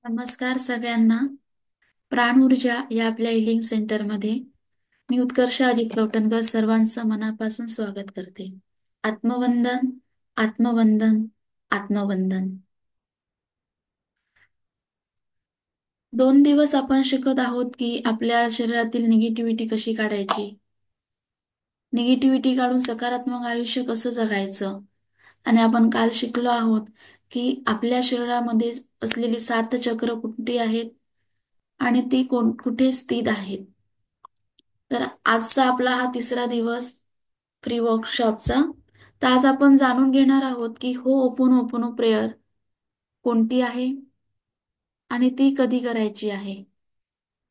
नमस्कार सगळ्यांना. प्राण ऊर्जा या आपल्या हिलिंग सेंटरमध्ये मी उत्कर्ष अजित कवटणकर सर्वांचं मनापासून स्वागत करते. आत्मवंदन, आत्मवंदन, आत्मवंदन. 2 दिवस आपण शिकत आहोत की आपल्या शरीरातील निगेटिव्हिटी कशी काढायची, निगेटिव्हिटी काढून सकारात्मक आयुष्य कसं जगायचं. आणि आपण काल शिकलो आहोत की आपल्या शरीरामध्ये असलेली 7 चक्र कुठे आहेत आणि ती कुठे स्थित आहेत. तर आजचा आपला हा तिसरा दिवस फ्री वर्कशॉपचा. तर आज आपण जाणून घेणार आहोत की हो ओपन ओपनो प्रेयर कोणती आहे आणि ती कधी करायची आहे.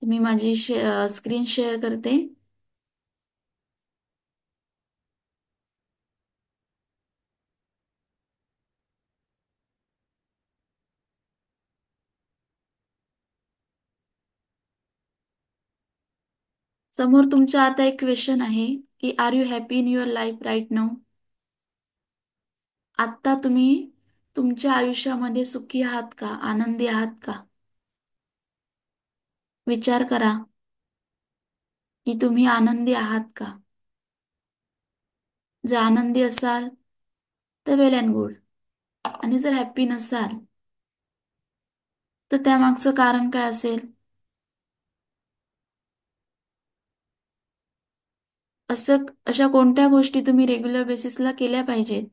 मी माझी स्क्रीन शेअर करते. समोर तुमच्या आता एक क्वेश्चन आहे की are you happy in your life right now. आत्ता तुम्ही तुमच्या आयुष्यामध्ये सुखी आहात का, आनंदी आहात का? विचार करा की तुम्ही आनंदी आहात का. जर आनंदी असाल तर वेल अँड गुड, आणि जर हॅप्पी नसाल तर त्यामागचं कारण काय असेल. अशा कोणत्या गोष्टी तुम्ही रेग्युलर बेसिसला केल्या पाहिजेत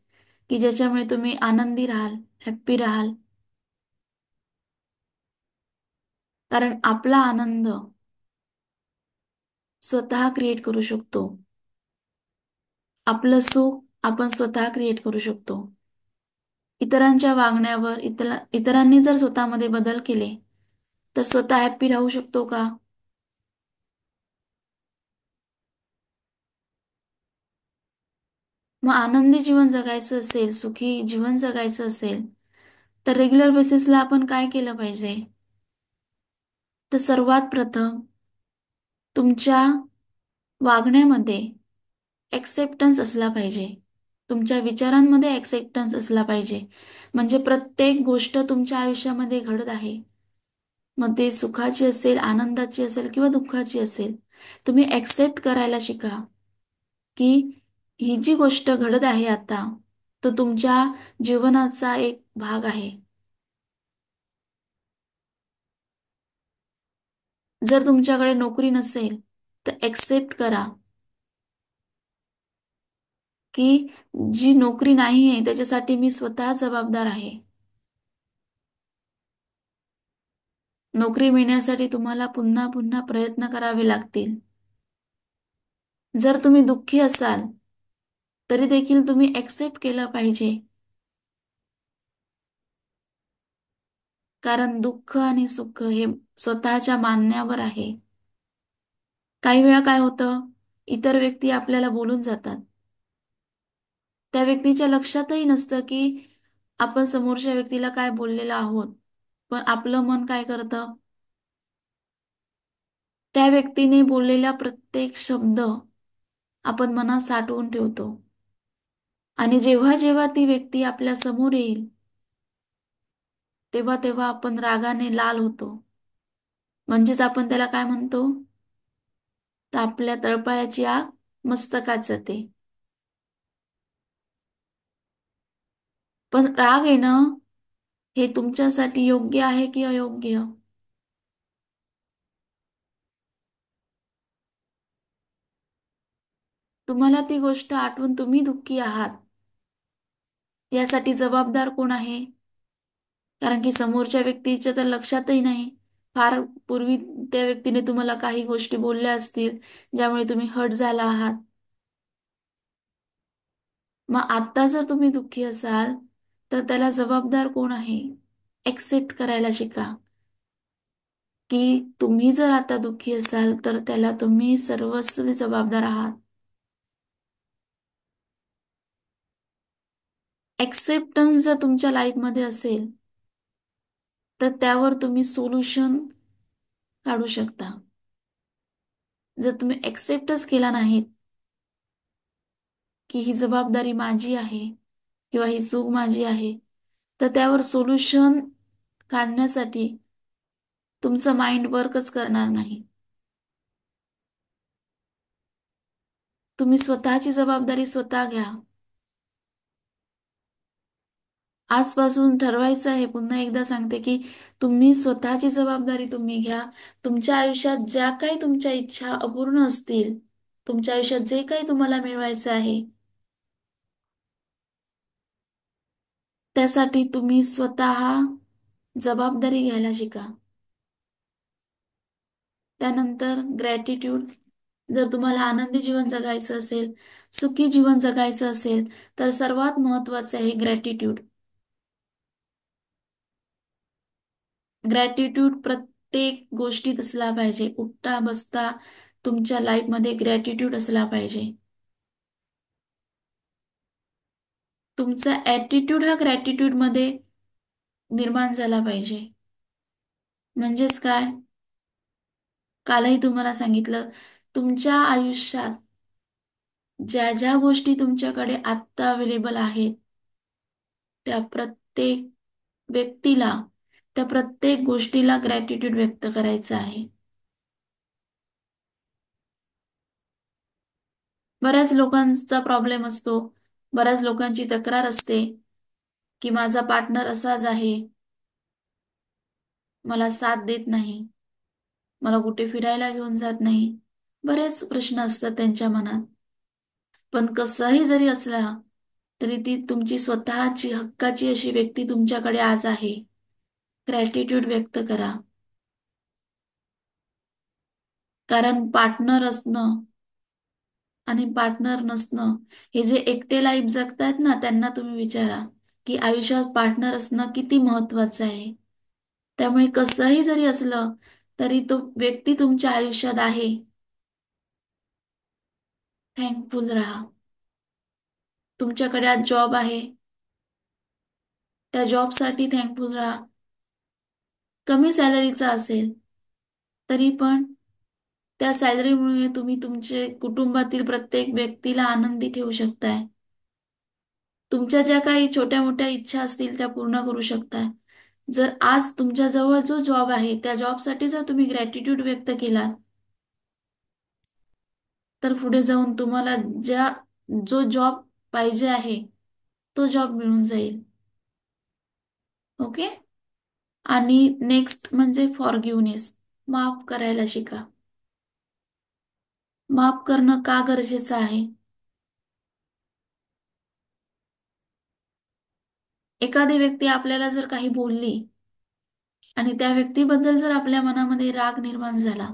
की ज्याच्यामुळे तुम्ही आनंदी राहाल, हॅप्पी राहाल. कारण आपला आनंद स्वतः क्रिएट करू शकतो. आपलं सुख आपण स्वतः क्रिएट करू शकतो. इतरांच्या वागण्यावर इतरांनी जर स्वतःमध्ये बदल केले तर स्वतः हॅप्पी राहू शकतो का? मग आनंदी जीवन जगायचं असेल, सुखी जीवन जगायचं असेल तर रेग्युलर बेसिसला आपण काय केलं पाहिजे. तर सर्वात प्रथम तुमच्या वागण्यामध्ये एक्सेप्टन्स असला पाहिजे. तुमच्या विचारांमध्ये एक्सेप्टन्स असला पाहिजे. म्हणजे प्रत्येक गोष्ट तुमच्या आयुष्यामध्ये घडत आहे, मग ते सुखाची असेल, आनंदाची असेल किंवा दुःखाची असेल, तुम्ही एक्सेप्ट करायला शिका की ही जी गोष्ट घडत आहे आता, तो तुमच्या जीवनाचा एक भाग आहे. जर तुमच्याकडे नोकरी नसेल तर एक्सेप्ट करा की जी नोकरी नाही आहे त्याच्यासाठी मी स्वतः जबाबदार आहे. नोकरी मिळण्यासाठी तुम्हाला पुन्हा पुन्हा प्रयत्न करावे लागतील. जर तुम्ही दुःखी असाल तरी देखील तुम्ही एक्सेप्ट केलं पाहिजे. कारण दुःख आणि सुख हे स्वतःच्या मानण्यावर आहे. काही वेळा काय होतं, इतर व्यक्ती आपल्याला बोलून जातात. त्या व्यक्तीच्या लक्षातही नसतं की आपण समोरच्या व्यक्तीला काय बोललेलो आहोत. पण आपलं मन काय करतं, त्या व्यक्तीने बोललेला प्रत्येक शब्द आपण मनात साठवून ठेवतो. आणि जेव्हा जेव्हा ती व्यक्ती आपल्या समोर येईल तेव्हा तेव्हा आपण रागाने लाल होतो. म्हणजेच आपण त्याला काय म्हणतो, तर आपल्या तळपायाची आग मस्तकात जाते. पण राग येणं हे तुमच्यासाठी योग्य आहे की अयोग्य? तुम्हाला ती गोष्ट आठवून तुम्ही दुःखी आहात, यासाठी जबाबदार कोण आहे? कारण की समोरच्या व्यक्तीच्या तर लक्षातही नाही. फार पूर्वी त्या व्यक्तीने तुम्हाला काही गोष्टी बोलल्या असतील ज्यामुळे तुम्ही हर्ट झाला आहात. मग आता जर तुम्ही दुःखी असाल तर त्याला जबाबदार कोण आहे? एक्सेप्ट करायला शिका की तुम्ही जर आता दुःखी असाल तर त्याला तुम्ही सर्वस्वी जबाबदार आहात. एक्सेप्टन्स जर तुमच्या लाईफमध्ये असेल तर त्यावर तुम्ही सोल्युशन काढू शकता. जर तुम्ही एक्सेप्टच केला नाहीत की ही जबाबदारी माझी आहे किंवा ही चूक माझी आहे, तर त्यावर सोल्युशन काढण्यासाठी तुमचं माइंड वर्कच करणार नाही. तुम्ही स्वतःची जबाबदारी स्वतः घ्या. आजपासून ठरवायचं आहे, पुन्हा एकदा सांगते की तुम्ही स्वतःची जबाबदारी तुम्ही घ्या. तुमच्या आयुष्यात ज्या काही तुमच्या इच्छा अपूर्ण असतील, तुमच्या आयुष्यात जे काही तुम्हाला मिळवायचं आहे, त्यासाठी तुम्ही स्वतः जबाबदारी घ्यायला शिका. त्यानंतर ग्रॅटिट्यूड. जर तुम्हाला आनंदी जीवन जगायचं असेल, सुखी जीवन जगायचं असेल, तर सर्वात महत्त्वाचं आहे ग्रॅटिट्यूड. ग्रॅटिट्यूड प्रत्येक गोष्टीत असला पाहिजे. उठता बसता तुमच्या लाईफमध्ये ग्रॅटिट्यूड असला पाहिजे. तुमचा ॲटिट्यूड हा ग्रॅटिट्यूडमध्ये निर्माण झाला पाहिजे. म्हणजेच काय? कालही तुम्हाला सांगितलं, तुमच्या आयुष्यात ज्या ज्या गोष्टी तुमच्याकडे आत्ता अवेलेबल आहेत, त्या प्रत्येक व्यक्तीला, त्या प्रत्येक गोष्टीला ग्रॅटिट्यूड व्यक्त करायचं आहे. बऱ्याच लोकांचा प्रॉब्लेम असतो, बऱ्याच लोकांची तक्रार असते, की माझा पार्टनर असाच आहे, मला साथ देत नाही, मला कुठे फिरायला घेऊन जात नाही. बरेच प्रश्न असतात त्यांच्या मनात. पण कसंही जरी असला, तरी ती तुमची स्वतःची हक्काची अशी व्यक्ती तुमच्याकडे आज आहे. ग्रॅटिट्यूड व्यक्त करा. कारण पार्टनर असणं आणि पार्टनर नसणं, हे जे एकटे लाईफ जगतायत ना, त्यांना तुम्ही विचारा, की आयुष्यात पार्टनर असणं किती महत्वाचं आहे. त्यामुळे कसंही जरी असलं, तरी तो व्यक्ती तुमच्या आयुष्यात आहे. थँकफुल राहा. तुमच्याकडे आज जॉब आहे, त्या जॉबसाठी थँकफुल राहा. कमी सॅलरीचा असेल, तरी पण त्या सॅलरीमुळे तुम्ही तुमचे कुटुंबातील प्रत्येक व्यक्तीला आनंदी ठेवू शकताय. तुमच्या ज्या काही छोट्या-मोठ्या इच्छा असतील त्या पूर्ण करू शकताय. जर आज तुमच्या जवळ जो जॉब आहे, त्या जॉबसाठी जर तुम्ही ग्रॅटिट्यूड व्यक्त केलात, तर पुढे जाऊन तुम्हाला जो जॉब पाहिजे आहे, तो जॉब मिळून जाईल. ओके? आणि नेक्स्ट म्हणजे फॉरगिव्हनेस. माफ करायला शिका. माफ करणं का गरजेचं आहे? एखादी व्यक्ती आपल्याला जर काही बोलली आणि त्या व्यक्तीबद्दल जर आपल्या मनामध्ये राग निर्माण झाला,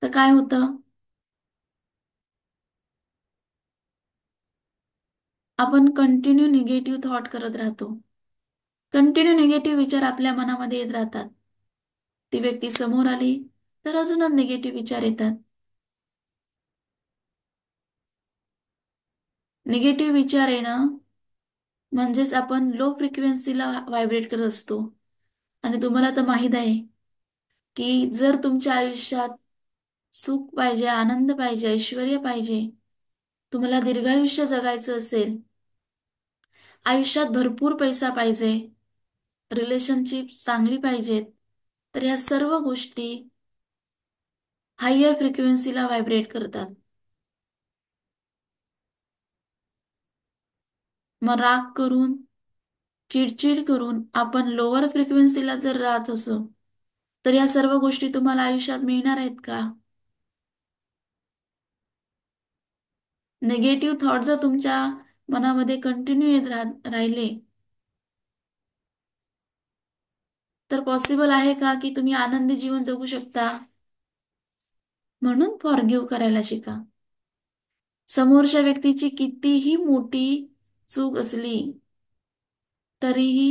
तर काय होतं? आपण कंटिन्यू निगेटिव्ह थॉट करत राहतो. कंटिन्यू निगेटिव्ह विचार आपल्या मनामध्ये येत राहतात. ती व्यक्ती समोर आली, तर अजूनच निगेटिव्ह विचार येतात. निगेटिव्ह विचार येणं म्हणजेच आपण लो फ्रिक्वेन्सीला व्हायब्रेट करत असतो. आणि तुम्हाला तर माहीत आहे, की जर तुमच्या आयुष्यात सुख पाहिजे, आनंद पाहिजे, ऐश्वर्य पाहिजे, तुम्हाला दीर्घायुष्य जगायचं असेल, आयुष्यात भरपूर पैसा पाहिजे, रिलेशनशिप चांगली पाहिजेत, तर ह्या सर्व गोष्टी हायर फ्रिक्वेन्सीला व्हायब्रेट करतात. मग राग करून, चिडचिड करून आपण लोअर फ्रिक्वेन्सीला जर राहत असो, तर या सर्व गोष्टी तुम्हाला आयुष्यात मिळणार आहेत का? निगेटिव्ह थॉट जर तुमच्या मनामध्ये कंटिन्यू येत राहिले, तर पॉसिबल आहे का की तुम्ही आनंदी जीवन जगू शकता? म्हणून फॉरगिव्ह करायला शिका. समोरच्या व्यक्तीची कितीही मोठी चूक असली, तरीही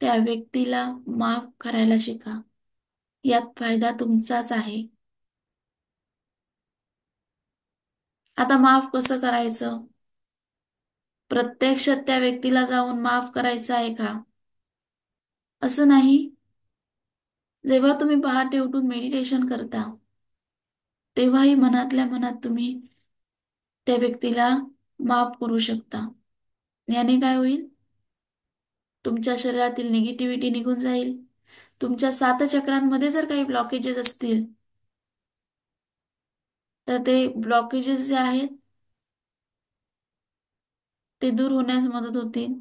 त्या व्यक्तीला माफ करायला शिका. यात फायदा तुमचाच आहे. आता माफ कसं करायचं? प्रत्यक्षात त्या व्यक्तीला जाऊन माफ करायचं आहे का? असं नाही. जेव्हा तुम्ही पहाटे उठून मेडिटेशन करता, तेव्हाही मनातल्या मनात तुम्ही त्या व्यक्तीला माफ करू शकता. याने काय होईल? तुमच्या शरीरातील निगेटिव्हिटी निघून जाईल. तुमच्या 7 चक्रांमध्ये जर काही ब्लॉकेजेस असतील तर ते ब्लॉकेजेस जे आहेत ते दूर होण्यास मदत होतील.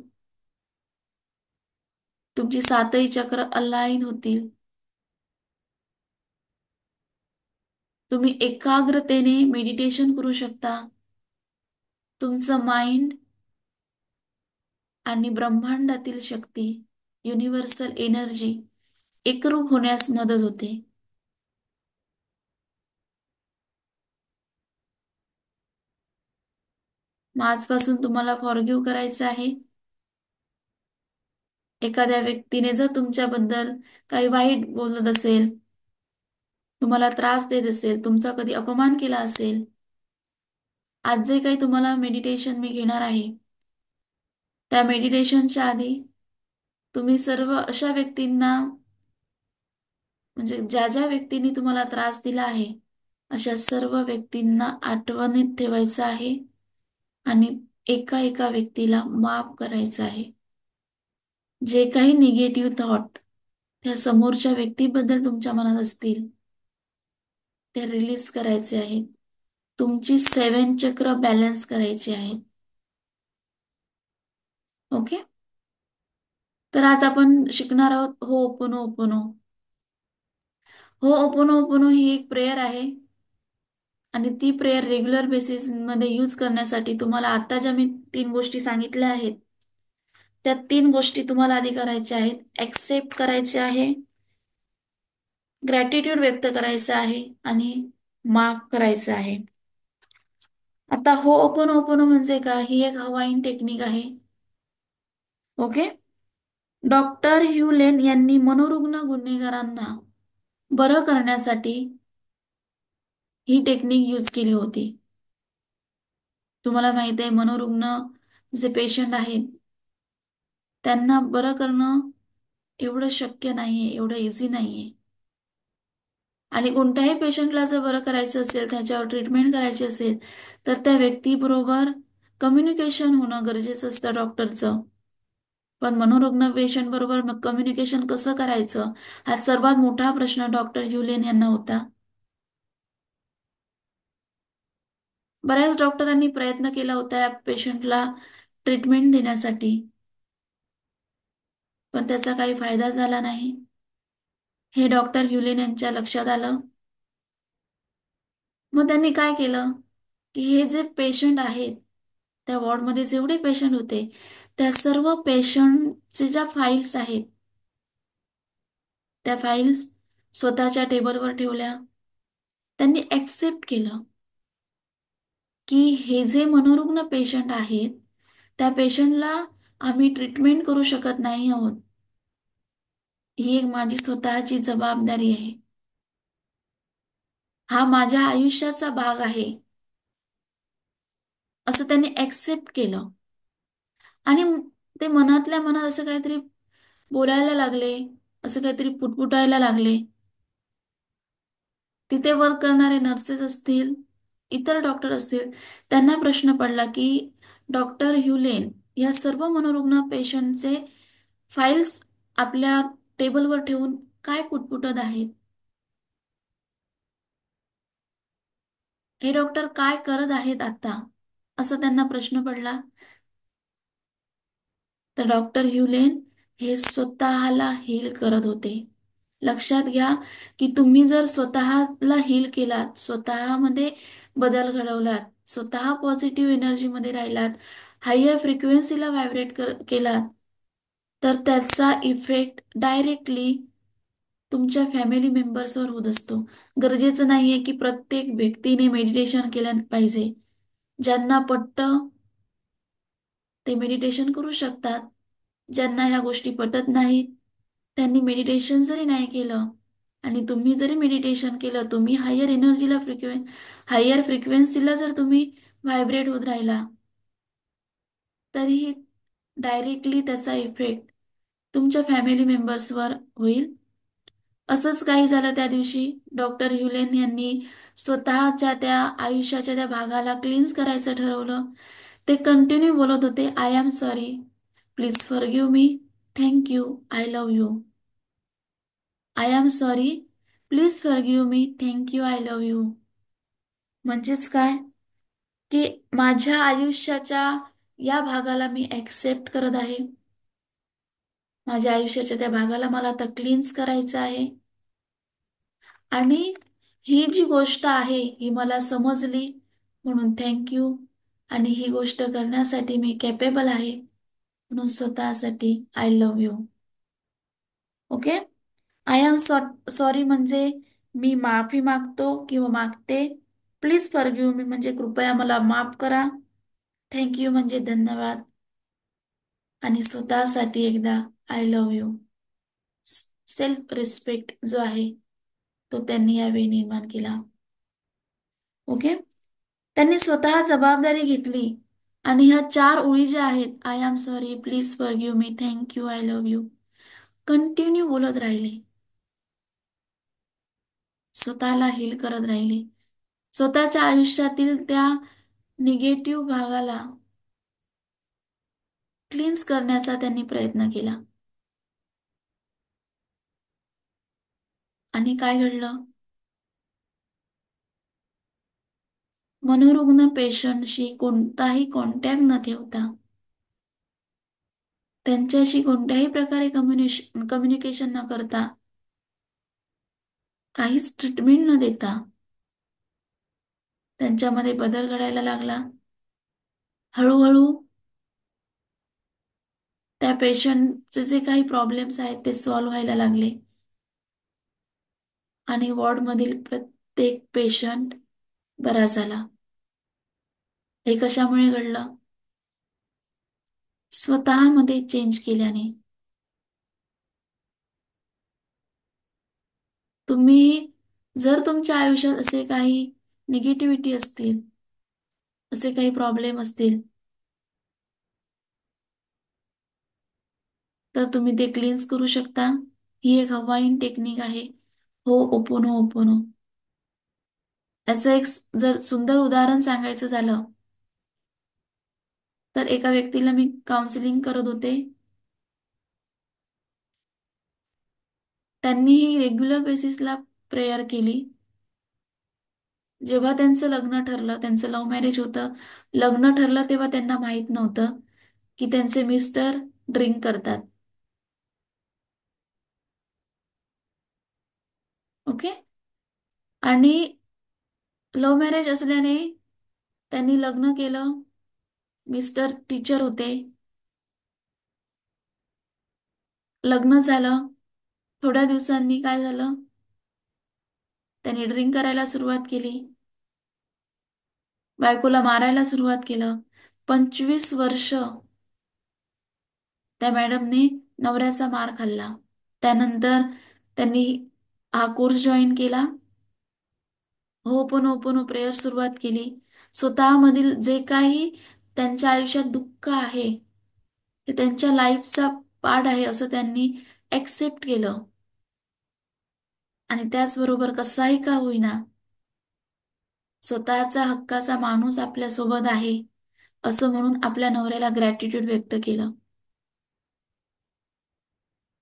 तुमची 7ही चक्र अलाईन होतील. तुम्ही एकाग्रतेने मेडिटेशन करू शकता. तुमचं माइंड आणि ब्रह्मांडातील शक्ती, युनिव्हर्सल एनर्जी एकरूप होण्यास मदत होते. मग आजपासून तुम्हाला फॉरगिव्ह करायचं आहे. एखाद्या व्यक्तीने जर तुमच्याबद्दल काही वाईट बोलत असेल, तुम्हाला त्रास देत असेल, तुमचा कधी अपमान केला असेल, आज जे काही तुम्हाला मेडिटेशन मी घेणार आहे, त्या मेडिटेशनच्या आधी तुम्ही सर्व अशा व्यक्तींना, म्हणजे ज्या ज्या व्यक्तींनी तुम्हाला त्रास दिला आहे, अशा सर्व व्यक्तींना आठवणीत ठेवायचं आहे आणि एका एका व्यक्तीला माफ करायचं आहे. जे काही निगेटिव्ह थॉट त्या समोरच्या व्यक्तीबद्दल तुमच्या मनात असतील ते रिलीज करायचे आहेत. तुमची 7 चक्र बॅलन्स करायची आहेत. ओके. तर आज आपण शिकणार आहोत हो ओपनो ओपनो. हो ओपनो ओपनो ही एक प्रेयर आहे आणि ती प्रेयर रेग्युलर बेसिस मध्ये यूज करण्यासाठी तुम्हाला आता ज्या मी 3 गोष्टी सांगितल्या आहेत त्या 3 गोष्टी तुम्हाला आधी करायच्या आहेत. ऍक्सेप्ट करायचे आहे, ग्रॅटिट्यूड व्यक्त करायचं आहे आणि माफ करायचं आहे. आता हो ओपनो ओपनो म्हणजे काय? ही एक हवाईन टेक्निक आहे. ओके. डॉक्टर ह्यू लेन यांनी मनोरुग्ण गुन्हेगारांना बरं करण्यासाठी ही टेक्निक यूज केली होती. तुम्हाला माहित आहे मनोरुग्ण जे पेशंट आहेत त्यांना बरं करणं एवढं शक्य नाहीये, एवढं इझी नाहीये. आणि कोणत्याही पेशंटला जर बरं करायचं असेल, त्याच्यावर ट्रीटमेंट करायची असेल, तर त्या व्यक्तीबरोबर कम्युनिकेशन होणं गरजेचं असतं डॉक्टरचं. पण मनोरुग्ण पेशंट बरोबर मग कम्युनिकेशन कसं करायचं हा सर्वात मोठा प्रश्न डॉक्टर ह्युलेन यांना होता. बऱ्याच डॉक्टरांनी प्रयत्न केला होता या पेशंटला ट्रीटमेंट देण्यासाठी, पण त्याचा काही फायदा झाला नाही. हे डॉक्टर ह्युलेन यांच्या लक्षात आलं. मग त्यांनी काय केलं की हे जे पेशंट आहेत, त्या वॉर्डमध्ये जेवढे पेशंट होते त्या सर्व पेशंटचे ज्या फाईल्स आहेत त्या फाईल्स स्वतःच्या टेबलवर ठेवल्या. त्यांनी ऍक्सेप्ट केलं की हे जे मनोरुग्ण पेशंट आहेत त्या पेशंटला आम्ही ट्रीटमेंट करू शकत नाही आहोत. ही एक माझी स्वतःची जबाबदारी आहे. हा माझ्या आयुष्याचा भाग आहे असं त्यांनी ऍक्सेप्ट केलं. आणि ते मनातल्या मनात असं काहीतरी बोलायला लागले, असं काहीतरी पुटपुटायला लागले. तिथे वर्क करणारे नर्सेस असतील, इतर डॉक्टर असतील, त्यांना प्रश्न पडला की डॉक्टर ह्युलेन या सर्व मनोरुग्ण पेशंटचे फाईल्स आपल्या टेबलवर ठेवून काय पुटपुटत आहेत? हे डॉक्टर काय करत आहेत आता? असा त्यांना प्रश्न पडला. तर डॉक्टर ह्युलेन हे स्वतःला हील करत होते. लक्षात घ्या की तुम्ही जर स्वतःला हील केलात, स्वतःमध्ये बदल घडवलात, स्वतः पॉझिटिव्ह एनर्जीमध्ये राहिलात, हायर फ्रिक्वेन्सीला व्हायब्रेट केलात, तर त्याचा इफेक्ट डायरेक्टली तुमच्या फॅमिली मेंबर्सवर होत असतो. गरजेचं नाहीये की प्रत्येक व्यक्तीने मेडिटेशन केलं पाहिजे. ज्यांना पटतं ते मेडिटेशन करू शकतात. ज्यांना ह्या गोष्टी पटत नाहीत त्यांनी मेडिटेशन जरी नाही केलं आणि तुम्ही जरी मेडिटेशन केलं, तुम्ही हायर फ्रिक्वेन्सीला जर तुम्ही व्हायब्रेट होत राहिला तरीही डायरेक्टली त्याचा इफेक्ट तुमच्या फॅमिली मेंबर्सवर होईल. असंच काही झालं त्या दिवशी. डॉक्टर ह्युलेन यांनी स्वतःच्या त्या आयुष्याच्या त्या भागाला क्लीन्स करायचं ठरवलं. ते कंटिन्यू बोलत होते, I am sorry, please forgive me. Thank you, I love you. I am sorry, please forgive me, thank you, I love you. म्हणजेच काय, की माझ्या आयुष्याच्या या भागाला मी ऍक्सेप्ट करत आहे. माझ्या आयुष्याच्या त्या भागाला मला आता क्लीन्स करायचं आहे. आणि ही जी गोष्ट आहे ही मला समजली, म्हणून थँक्यू. आणि ही गोष्ट करण्यासाठी मी कॅपेबल आहे, म्हणून स्वतःसाठी I love you. Okay. I am sorry म्हणजे मी माफी मागतो किंवा मागते. प्लीज फॉरगिव्ह मी म्हणजे कृपया मला माफ करा. थँक्यू म्हणजे धन्यवाद. आणि स्वतःसाठी एकदा I love you. Self respect जो आहे तो त्यांनी यावेळी निर्माण केला. ओके. त्यांनी स्वतः जबाबदारी घेतली आणि ह्या 4 ओळी ज्या आहेत, I am sorry, please forgive me, thank you, I love you, continue बोलत राहिले. स्वतःला हील करत राहिले. स्वतःच्या आयुष्यातील त्या निगेटिव्ह भागाला क्लीन्स करण्याचा त्यांनी प्रयत्न केला. आणि काय घडलं? मनोरुग्ण पेशंटशी कोणताही कॉन्टॅक्ट न ठेवता, त्यांच्याशी कोणत्याही प्रकारे कम्युनिकेशन न करता, काहीच ट्रीटमेंट न देता त्यांच्यामध्ये बदल घडायला लागला. हळूहळू त्या पेशंटचे जे काही प्रॉब्लेम्स आहेत ते सॉल्व्ह व्हायला लागले. आणि वॉर्डमधील प्रत्येक पेशंट बरा झाला. हे कशामुळे घडलं? स्वतःमध्ये चेंज केल्याने. तुम्ही जर तुमच्या आयुष्यात असे काही निगेटिव्हिटी असतील, असे काही प्रॉब्लेम असतील, तर तुम्ही ते क्लीन्स करू शकता. ही एक हवाईन टेक्निक आहे. हो ओपोनो ओपोनो. याचं एक जर सुंदर उदाहरण सांगायचं झालं, तर एका व्यक्तीला मी काउन्सिलिंग करत होते. त्यांनीही रेग्युलर बेसिसला प्रेयर केली. जेव्हा त्यांचं लग्न ठरलं, त्यांचं लव्ह मॅरेज होतं. लग्न ठरलं तेव्हा त्यांना माहित नव्हतं की त्यांचे मिस्टर ड्रिंक करतात. ओके. आणि लव्ह मॅरेज असल्याने त्यांनी लग्न केलं. मिस्टर टीचर होते. लग्न झालं. थोड्या दिवसांनी काय झालं? त्यांनी ड्रिंक करायला सुरुवात केली. बायकोला मारायला सुरुवात केलं. 25 वर्ष त्या मॅडमने नवऱ्याचा मार खाल्ला. त्यानंतर त्यांनी हा कोर्स जॉईन केला. होपोनोपोनो प्रेयर सुरुवात केली. स्वतःमधील जे काही त्यांच्या आयुष्यात दुःख आहे, ते त्यांच्या लाईफचा पार्ट आहे असं त्यांनी ऍक्सेप्ट केलं. आणि त्याचबरोबर कसाही का होईना, स्वतःचा हक्काचा माणूस आपल्या सोबत आहे असं म्हणून आपल्या नवऱ्याला ग्रॅटिट्यूड व्यक्त केलं.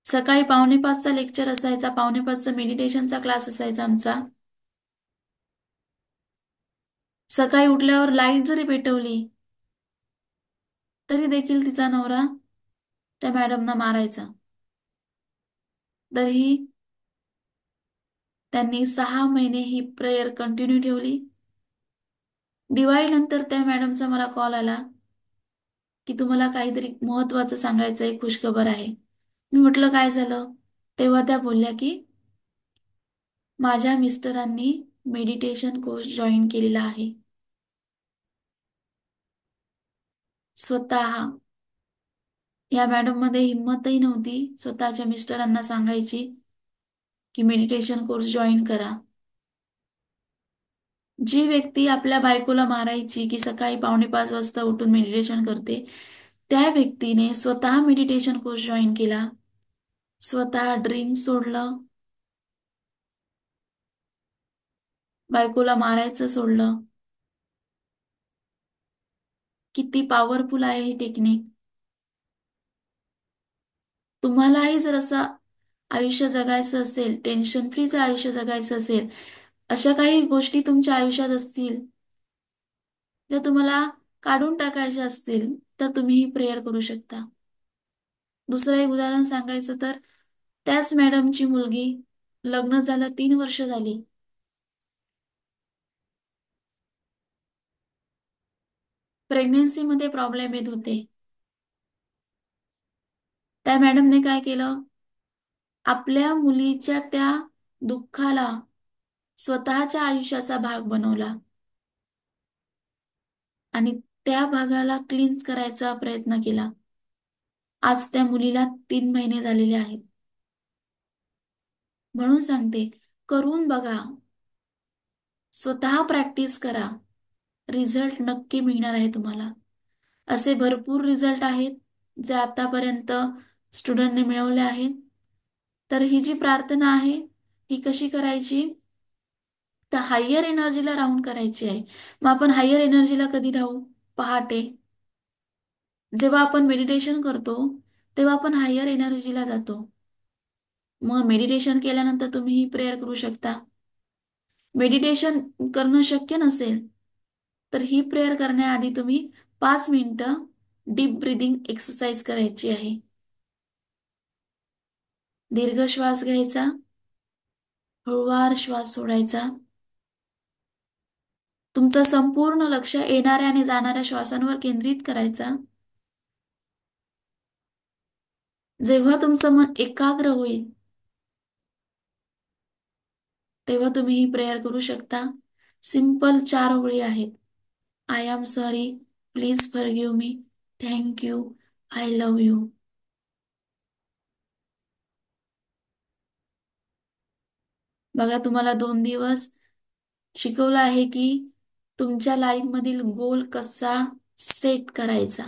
सकाळी 4:45चा लेक्चर असायचा, 4:45चा मेडिटेशनचा क्लास असायचा आमचा. सकाळी उठल्यावर लाईट जरी पेटवली तरी देखील तिचा नवरा त्या मॅडमना मारायचा. तरीही त्यांनी 6 महिने ही प्रेयर कंटिन्यू ठेवली. दिवाळीनंतर त्या मॅडमचा मला कॉल आला की तुम्हाला काहीतरी महत्वाचं सांगायचं आहे, खुशखबर आहे. मी म्हटलं काय झालं? तेव्हा त्या बोलल्या की माझ्या मिस्टरांनी मेडिटेशन कोर्स जॉईन केलेला आहे. स्वतः या मॅडम मध्ये हिंमतही नव्हती स्वतःच्या मिस्टरांना सांगायची की मेडिटेशन कोर्स जॉईन करा. जी व्यक्ती आपल्या बायकोला मारायची की सकाळी 4:45 वाजता उठून मेडिटेशन करते, त्या व्यक्तीने स्वतः मेडिटेशन कोर्स जॉईन केला. स्वतः ड्रिंक सोडलं. बायकोला मारायचं सोडलं. किती पॉवरफुल आहे ही टेक्निक. तुम्हालाही जर असं आयुष्य जगायचं असेल, टेन्शन फ्रीचं आयुष्य जगायचं असेल, अशा काही गोष्टी तुमच्या आयुष्यात असतील, जर तुम्हाला काढून टाकायच्या असतील, तर तुम्ही ही प्रेयर करू शकता. दुसरं एक उदाहरण सांगायचं तर त्याच मॅडमची मुलगी, लग्न झालं 3 वर्ष झाली. प्रेग्नन्सीमध्ये प्रॉब्लेम येत होते. त्या मॅडमने काय केलं? आपल्या मुलीच्या त्या दुःखाला स्वतःच्या आयुष्याचा भाग बनवला आणि त्या भागाला क्लीन्स करायचा प्रयत्न केला. आज त्या मुलीला 3 महिने झालेले आहेत. म्हणून सांगते, करून बघा. स्वतः प्रॅक्टिस करा. रिझल्ट नक्की मिळणार आहे तुम्हाला. असे भरपूर रिझल्ट आहेत जे आतापर्यंत स्टुडंटने मिळवले आहेत. तर ही जी प्रार्थना आहे, ही कशी करायची? तर हायर एनर्जीला राहून करायची आहे. मग आपण हायर एनर्जीला कधी राहू? पहाटे. जेव्हा आपण मेडिटेशन करतो, तेव्हा आपण हायर एनर्जीला जातो. मग मेडिटेशन केल्यानंतर तुम्ही ही प्रेयर करू शकता. मेडिटेशन करणं शक्य नसेल, तर ही प्रेयर करण्याआधी तुम्ही 5 मिनिटं डीप ब्रीदिंग एक्सरसाइज करायची आहे. दीर्घ श्वास घ्यायचा, हळूवार श्वास सोडायचा. तुमचं संपूर्ण लक्ष येणाऱ्या आणि जाणाऱ्या श्वासांवर केंद्रित करायचा. जेव्हा तुमचं मन एकाग्र होईल, तेव्हा तुम्ही ही प्रेयर करू शकता. सिंपल 4 ओळी आहेत. I am sorry, please forgive me, thank you, I love you. बघा, तुम्हाला 2 दिवस शिकवलं आहे की तुमच्या लाईफ मधील गोल कसा सेट करायचा,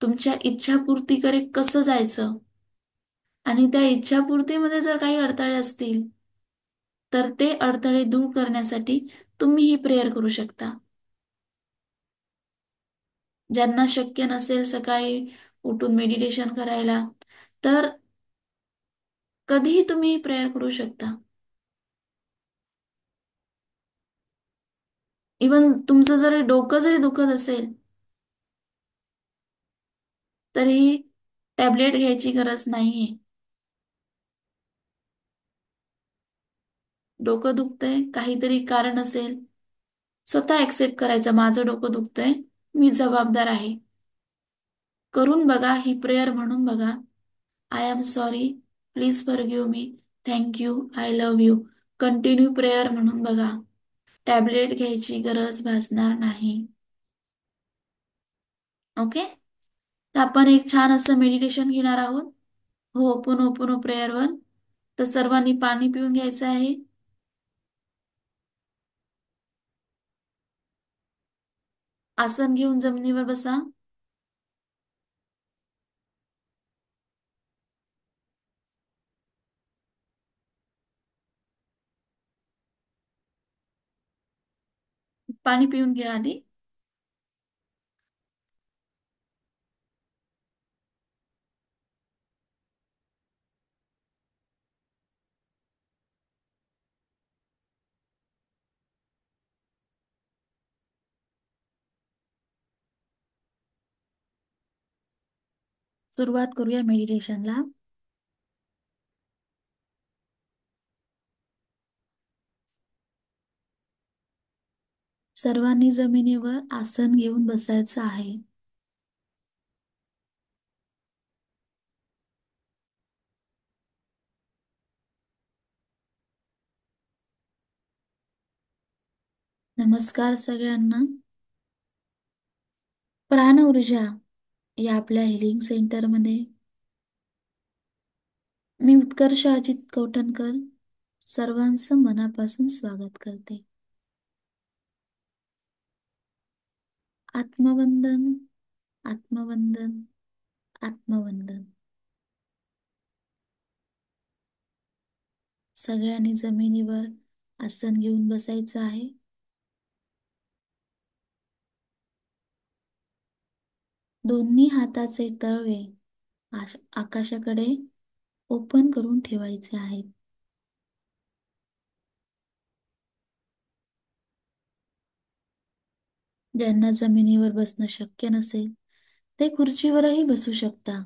तुमच्या इच्छापूर्तीकडे कसं जायचं, आणि त्या इच्छापूर्तीमध्ये जर काही अडथळे असतील, तर ते अडथळे दूर करण्यासाठी तुम्ही ही प्रेयर करू शकता. ज्यांना शक्य नसेल सकाळी उठून मेडिटेशन करायला, तर कधीही तुम्ही प्रेयर करू शकता. इवन तुमचं जरी डोकं जरी दुखत असेल, तरी टॅबलेट घ्यायची गरज नाहीये. डोकं दुखतंय, काहीतरी कारण असेल, स्वतः ऍक्सेप्ट करायचं, माझं डोकं दुखतंय, मी जबाबदार आहे. करून बघा, ही प्रेयर म्हणून बघा. I am sorry, please forgive me, thank you, I love you. Continue prayer म्हणून बघा. टॅबलेट घ्यायची गरज भासणार नाही. ओके. तर आपण एक छान असं मेडिटेशन घेणार आहोत. हो, पुनो प्रेयरवर. तर सर्वांनी पाणी पिऊन घ्यायचं आहे. आसन घेऊन जमिनीवर बसा. पाणी पिऊन घ्या आधी. सुरुवात करूया मेडिटेशनला. सर्वांनी जमिनीवर आसन घेऊन बसायचं आहे. नमस्कार सगळ्यांना. प्राण ऊर्जा या आपल्या हिलिंग सेंटरमध्ये मी उत्कर्ष अजित कौटणकर सर्वांचं मनापासून स्वागत करते. आत्मवंदन, आत्मवंदन, आत्मवंदन. सगळ्यांनी जमिनीवर आसन घेऊन बसायचं आहे. दोन्ही हाताचे तळवे आकाशाकडे ओपन करून ठेवायचे आहेत. ज्यांना जमिनीवर बसणं शक्य नसेल ते खुर्चीवरही बसू शकता.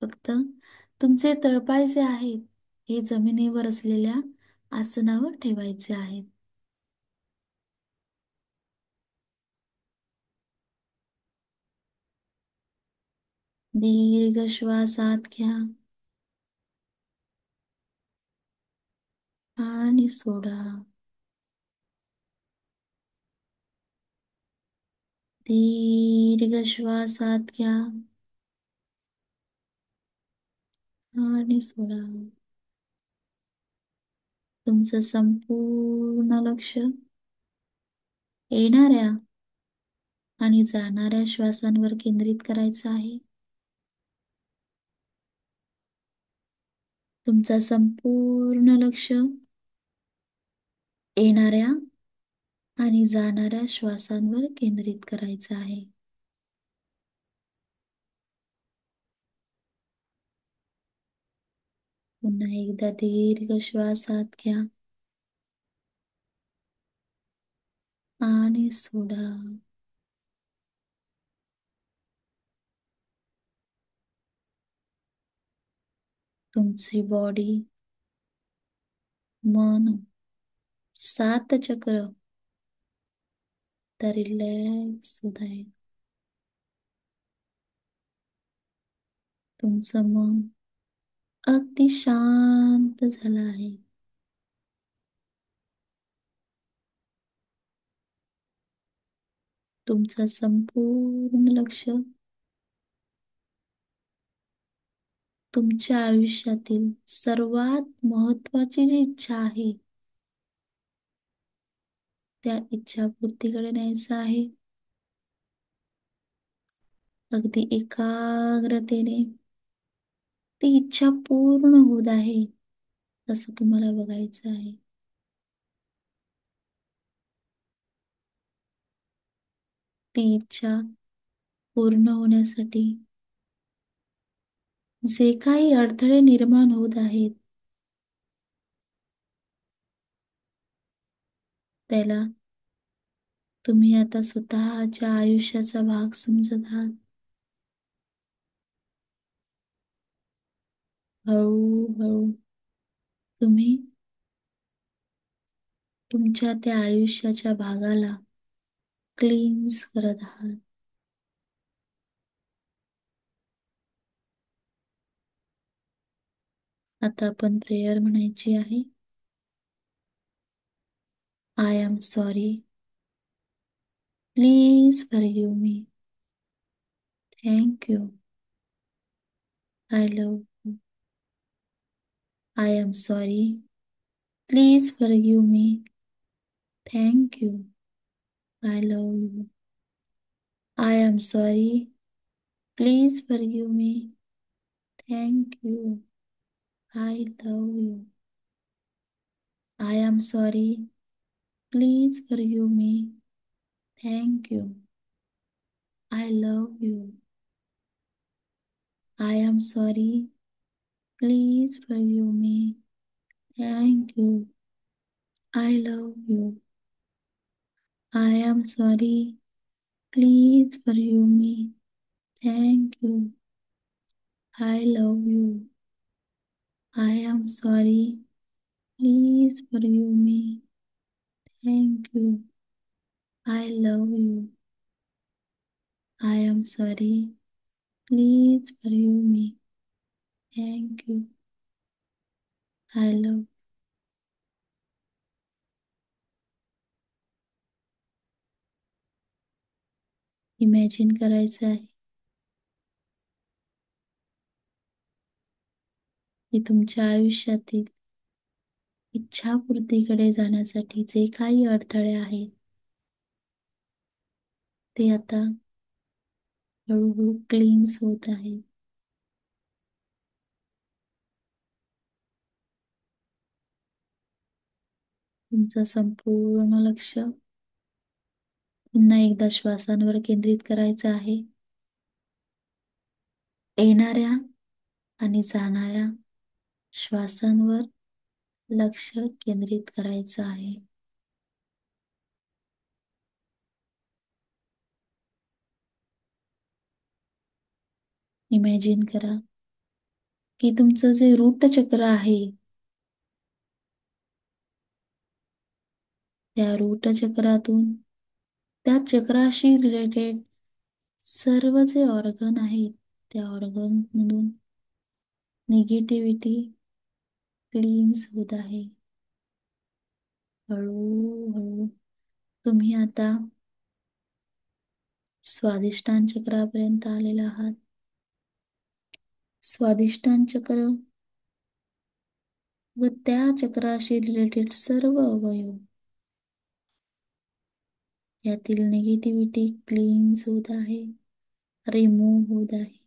फक्त तुमचे तळपाय जे आहेत हे जमिनीवर असलेल्या आसनावर ठेवायचे आहेत. दीर्घ श्वास आत घ्या आणि सोडा. दीर्घ श्वास आत घ्या आणि सोडा. तुमचं संपूर्ण लक्ष येणाऱ्या आणि जाणाऱ्या श्वासांवर केंद्रित करायचं आहे. तुमचा संपूर्ण लक्ष येणाऱ्या आणि जाणाऱ्या श्वासांवर केंद्रित करायचं आहे. पुन्हा एकदा दीर्घ श्वास आत घ्या आणि सोडा. तुमची बॉडी, मन, सात चक्र तर रिलॅक्स होत आहे. तुमचं मन अगदी शांत झालं आहे. तुमचं संपूर्ण लक्ष तुमच्या आयुष्यातील सर्वात महत्वाची जी इच्छा आहे त्या इच्छापूर्तीकडे न्यायचं आहे. अगदी एकाग्रतेने ती इच्छा पूर्ण होत आहे असं तुम्हाला बघायचं आहे. ती इच्छा पूर्ण होण्यासाठी जे काही अडथळे निर्माण होत आहेत त्याला तुम्ही आता स्वतःच्या आयुष्याचा भाग समजत आहात. हळूहळू तुम्ही तुमच्या त्या आयुष्याच्या भागाला क्लीन्स करत आहात. आता आपण प्रेयर म्हणायची आहे. I am sorry. Please forgive me. Thank you. I love you. I am sorry. Please forgive me. Thank you. I love you. I am sorry. Please forgive me. Thank you. I love you. I am sorry. Please forgive me. Thank you. I love you. I am sorry. Please forgive me. Thank you. I love you. I am sorry. Please forgive me. Thank you. I love you. I am sorry. Please forgive me. Thank you. I love you. I am sorry. Please forgive me. Thank you. I love. Imagine करायचं आहे की तुमच्या आयुष्यातील इच्छापूर्तीकडे जाण्यासाठी जे काही अडथळे आहेत ते आता हळूहळू क्लीन्स होत आहे. तुमचं संपूर्ण लक्ष पुन्हा एकदा श्वासांवर केंद्रित करायचं आहे. येणाऱ्या आणि जाणाऱ्या श्वासांवर लक्ष केंद्रित करायचं आहे. इमॅजिन करा की तुमचं जे रूट चक्र आहे, त्या रूट चक्रातून त्या चक्राशी रिलेटेड सर्व जे ऑर्गन आहेत, त्या ऑर्गन मधून निगेटिव्हिटी क्लीन्स होत आहे. हळूहळू तुम्ही आता स्वादिष्टान चक्रापर्यंत आलेला आहात. स्वादिष्टान चक्र व त्या चक्राशी रिलेटेड सर्व अवयव, यातील निगेटिव्हिटी क्लीन्स होत आहे, रिमूव्ह होत आहे.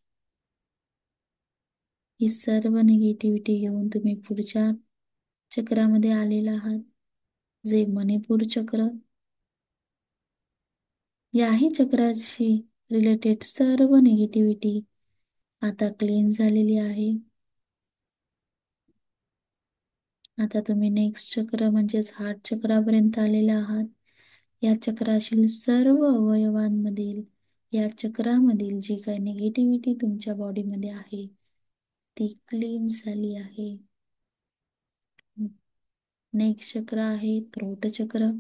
ही सर्व निगेटिव्हिटी घेऊन तुम्ही पुढच्या चक्रामध्ये आलेला आहात, जे मणिपूर चक्र. याही चक्राशी रिलेटेड सर्व निगेटिव्हिटी आता क्लीन झालेली आहे. आता तुम्ही नेक्स्ट चक्र म्हणजेच हार्ट चक्रापर्यंत आलेला आहात. या चक्राशील सर्व अवयवांमधील, या चक्रामधील जी काही निगेटिव्हिटी तुमच्या बॉडीमध्ये आहे ती क्लीन झाली आहे. नेक्स्ट चक्र आहे थ्रोट चक्र,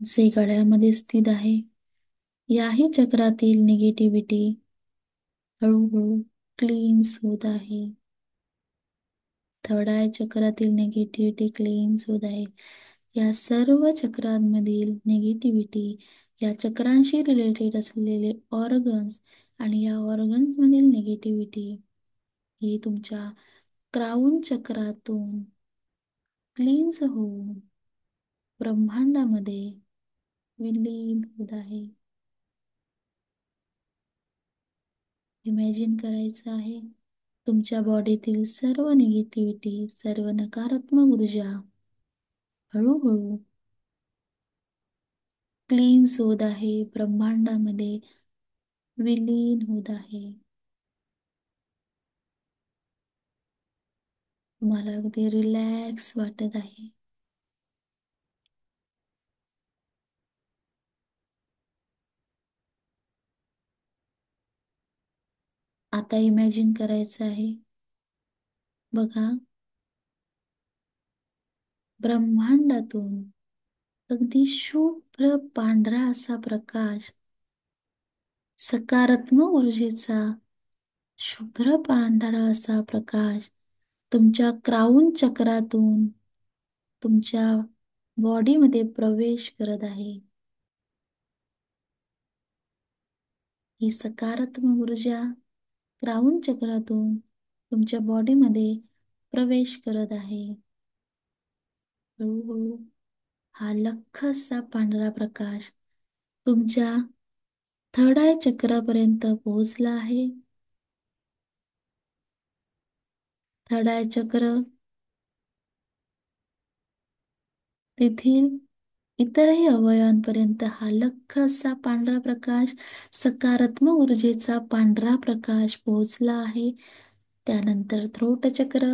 जे गळ्यामध्ये स्थित आहे. याही चक्रातील निगेटिव्हिटी हळूहळू क्लीन्स होत आहे. थर्ड आय चक्रातील निगेटिव्हिटी क्लीन्स होत आहे. या सर्व चक्रांमधील निगेटिव्हिटी, या चक्रांशी रिलेटेड असलेले ऑर्गन्स आणि या ऑर्गन्स मधील निगेटिव्हिटी ही तुमच्या क्राउन चक्रातून क्लीन्स होऊन ब्रह्मांडामध्ये विलीन होत आहे. इमॅजिन करायचं आहे तुमच्या बॉडीतील सर्व निगेटिव्हिटी, सर्व नकारात्मक ऊर्जा हळूहळू क्लीन्स होत आहे, ब्रह्मांडामध्ये विलीन होत आहे. तुम्हाला अगदी रिलॅक्स वाटत आहे. आता इमॅजिन करायचं आहे, बघा ब्रह्मांडातून अगदी शुभ्र पांढरा असा प्रकाश, सकारात्मक ऊर्जेचा शुभ्र पांढरा असा प्रकाश तुमच्या क्राउन चक्रातून तुमच्या बॉडीमध्ये प्रवेश करत आहे. ही सकारात्मक ऊर्जा क्राउन चक्रातून तुमच्या बॉडीमध्ये प्रवेश करत आहे. हळूहळू हा लख्ख असा पांढरा प्रकाश तुमच्या थर्ड आय चक्रापर्यंत पोहोचला आहे. थर्ड आय चक्र तेथील इतरही अवयवांपर्यंत हा लख्ख असा पांढरा प्रकाश, सकारात्मक ऊर्जेचा पांढरा प्रकाश पोहोचला आहे. त्यानंतर थ्रोट चक्र,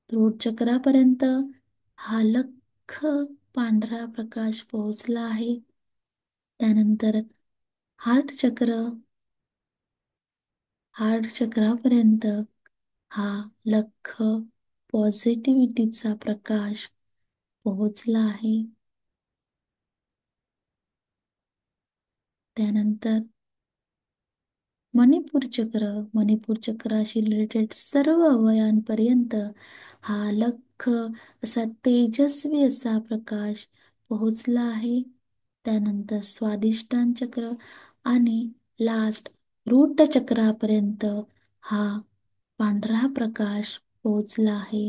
थ्रोट चक्रापर्यंत हा लख्ख पांढरा प्रकाश पोहोचला आहे. त्यानंतर हार्ट चक्र, हार्ट चक्रापर्यंत हा लख्ख पॉझिटिव्हिटीचा प्रकाश पोहोचला आहे. त्यानंतर मणिपूर चक्र, मणिपूर चक्राशी रिलेटेड सर्व अवयवांपर्यंत हा लख्ख असा तेजस्वी असा प्रकाश पोहोचला आहे. त्यानंतर स्वादिष्टान चक्र आणि लास्ट रूट चक्रापर्यंत हा पांढरा प्रकाश पोहोचला आहे.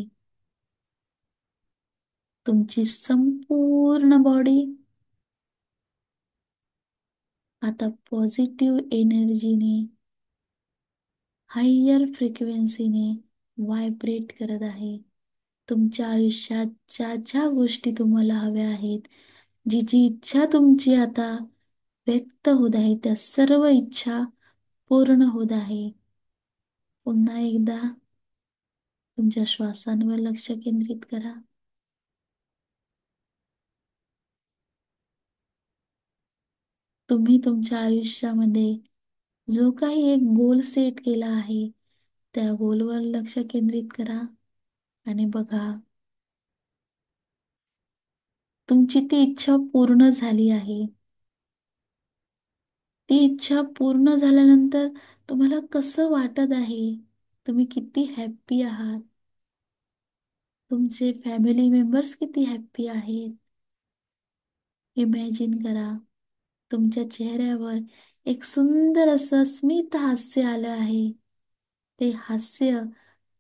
तुमची संपूर्ण बॉडी आता पॉझिटिव्ह एनर्जीने, हायर फ्रिक्वेन्सीने व्हायब्रेट करत आहे. तुमच्या आयुष्यात ज्या ज्या गोष्टी तुम्हाला हव्या आहेत, जी जी इच्छा तुमची आता व्यक्त होत आहे, त्या सर्व इच्छा पूर्ण होत आहे. पुन्हा एकदा तुमच्या श्वासांवर लक्ष केंद्रित करा. तुम्ही तुमच्या आयुष्यामध्ये जो काही एक गोल सेट केला आहे, त्या गोलवर लक्ष केंद्रित करा आणि बघा तुमची ती इच्छा पूर्ण झाली आहे. ती इच्छा पूर्ण झाल्यानंतर तुम्हाला कसं वाटत आहे? तुम्ही किती हॅप्पी आहात? तुमचे फॅमिली मेंबर्स किती हॅप्पी आहेत? इमॅजिन करा, तुमच्या चेहऱ्यावर एक सुंदर असं स्मित हास्य आलं आहे. ते हास्य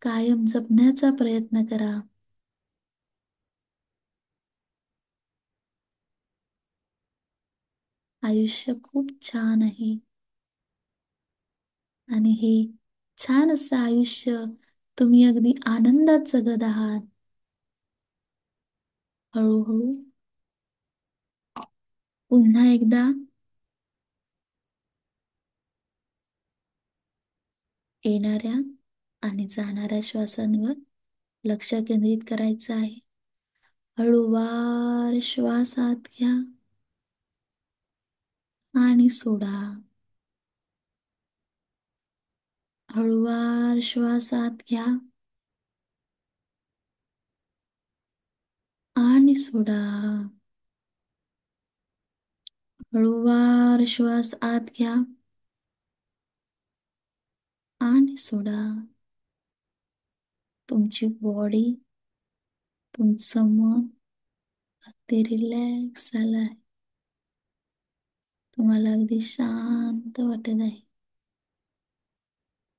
कायम जपण्याचा प्रयत्न करा. आयुष्य खूप छान आहे आणि हे छान असं आयुष्य तुम्ही अगदी आनंदात जगत आहात. हळूहळू पुन्हा एकदा येणाऱ्या आणि जाणाऱ्या श्वासांवर लक्ष केंद्रित करायचं आहे. हळूवार श्वास आत घ्या आणि सोडा. हळूवार श्वास आत घ्या आणि सोडा. हळूवार श्वास आत घ्या आणि सोडा. तुमची बॉडी, तुमचं मन अगदी रिलॅक्स झालं आहे. तुम्हाला अगदी शांत वाटत आहे.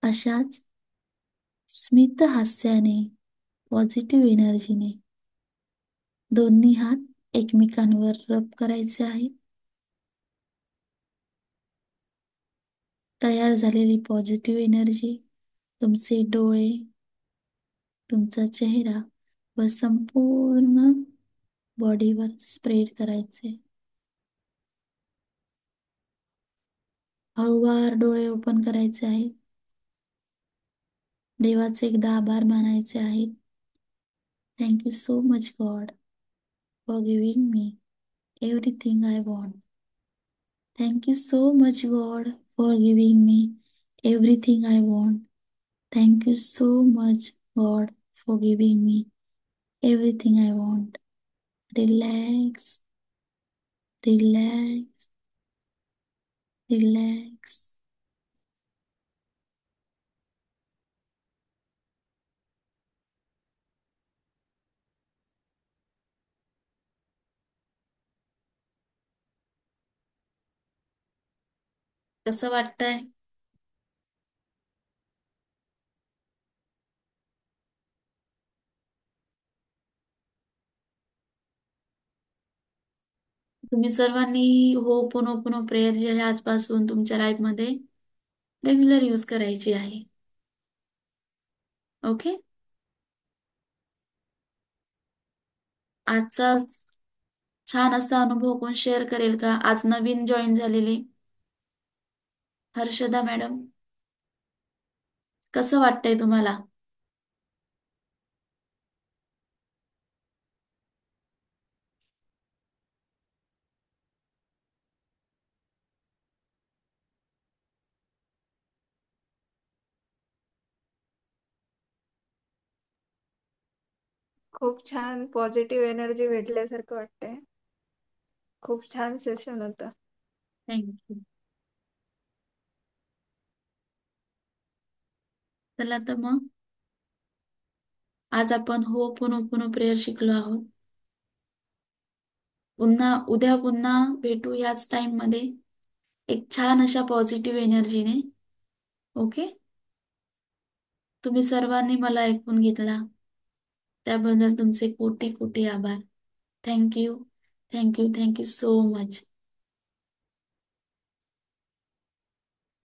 अशाच स्मित हास्याने, पॉझिटिव्ह एनर्जीने दोन्ही हात एकमेकांवर रब करायचे आहेत. तयार झालेली पॉझिटिव्ह एनर्जी तुमचे डोळे, तुमचा चेहरा व संपूर्ण बॉडीवर स्प्रेड करायचे. हळूवार डोळे ओपन करायचे आहेत. देवाचे एकदा आभार मानायचे आहेत. Thank you so much God for giving me everything I want. Thank you so much God for giving me everything I want. Thank you so much God for giving me everything I want. Relax, relax, relax. कसं वाटतंय? तुम्ही सर्वांनी ho'oponopono prayer जे आहे आजपासून तुमच्या लाईफमध्ये regular use करायची आहे. ओके. आजचा छान असा अनुभव कोण शेअर करेल का? आज नवीन जॉईन झालेली हर्षदा मॅडम, कसं वाटतंय तुम्हाला? खूप छान पॉझिटिव्ह एनर्जी भेटल्यासारखं वाटतंय. खूप छान सेशन होतं. थँक्यू. चला तर मग आज आपण होपोनोपोनो प्रेयर शिकलो आहोत. उद्या पुन्हा भेटू याच टाइम मध्ये एक छान अशा पॉझिटिव्ह एनर्जीने. ओके. तुम्ही सर्वांनी मला ऐकून घेतला त्याबद्दल तुमचे कोटी कोटी आभार. Thank you, thank you, thank you so much.